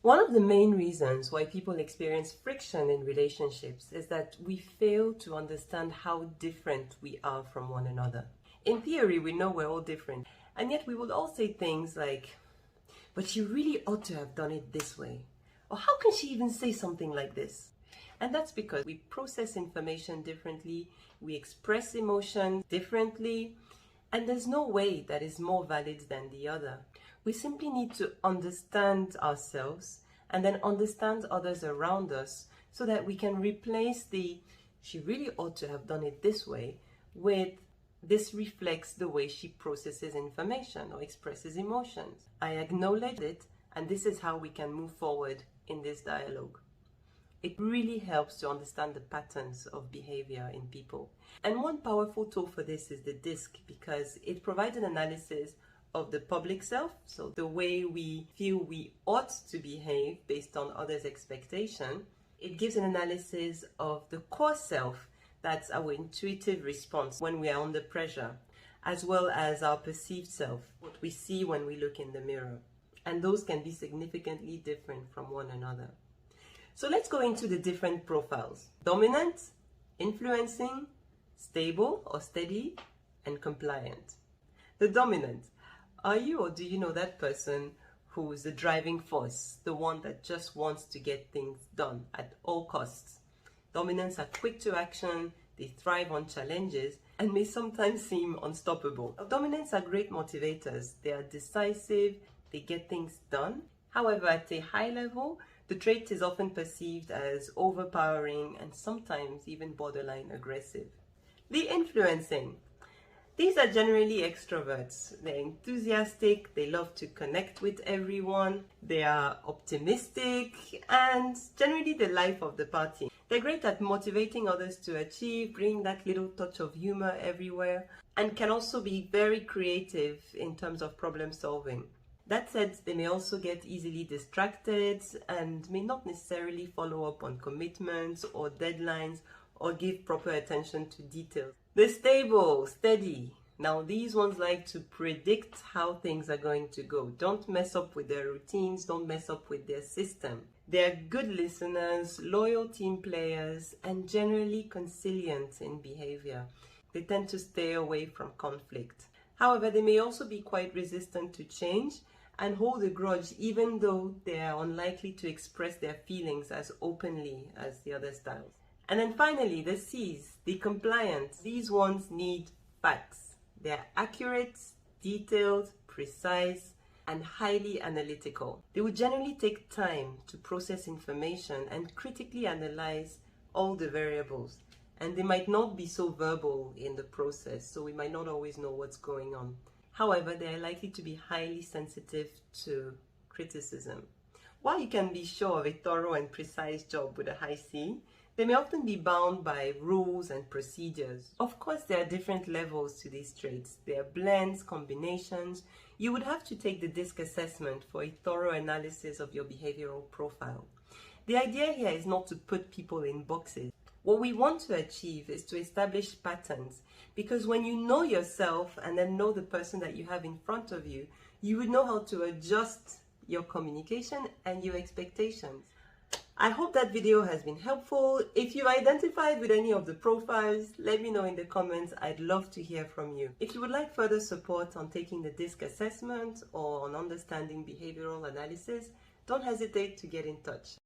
One of the main reasons why people experience friction in relationships is that we fail to understand how different we are from one another. In theory, we know we're all different, and yet we will all say things like, but she really ought to have done it this way. Or how can she even say something like this? And that's because we process information differently, we express emotions differently, and there's no way that is more valid than the other. We simply need to understand ourselves and then understand others around us so that we can replace the she really ought to have done it this way with this reflects the way she processes information or expresses emotions. I acknowledge it, and this is how we can move forward in this dialogue. It really helps to understand the patterns of behavior in people. And one powerful tool for this is the DISC, because it provides an analysis of the public self, so the way we feel we ought to behave based on others' expectation. It gives an analysis of the core self, that's our intuitive response when we are under pressure, as well as our perceived self, what we see when we look in the mirror. And those can be significantly different from one another. So let's go into the different profiles: dominant, influencing, stable or steady, and compliant. The dominant. Are you or do you know that person who is the driving force, the one that just wants to get things done at all costs? Dominants are quick to action, they thrive on challenges, and may sometimes seem unstoppable. Dominants are great motivators. They are decisive, they get things done. However, at a high level, the trait is often perceived as overpowering and sometimes even borderline aggressive. The influencing. These are generally extroverts. They're enthusiastic, they love to connect with everyone, they are optimistic, and generally the life of the party. They're great at motivating others to achieve, bringing that little touch of humor everywhere, and can also be very creative in terms of problem solving. That said, they may also get easily distracted and may not necessarily follow up on commitments or deadlines or give proper attention to details. The stable, steady. Now these ones like to predict how things are going to go. Don't mess up with their routines, don't mess up with their system. They're good listeners, loyal team players, and generally conciliant in behavior. They tend to stay away from conflict. However, they may also be quite resistant to change and hold a grudge even though they are unlikely to express their feelings as openly as the other styles. And then finally, the C's, the compliant. These ones need facts. They're accurate, detailed, precise, and highly analytical. They would generally take time to process information and critically analyze all the variables. And they might not be so verbal in the process, so we might not always know what's going on. However, they are likely to be highly sensitive to criticism. While you can be sure of a thorough and precise job with a high C, they may often be bound by rules and procedures. Of course, there are different levels to these traits. There are blends, combinations. You would have to take the DISC assessment for a thorough analysis of your behavioral profile. The idea here is not to put people in boxes. What we want to achieve is to establish patterns, because when you know yourself and then know the person that you have in front of you, you would know how to adjust your communication and your expectations. I hope that video has been helpful. If you've identified with any of the profiles, let me know in the comments. I'd love to hear from you. If you would like further support on taking the DISC assessment or on understanding behavioral analysis, don't hesitate to get in touch.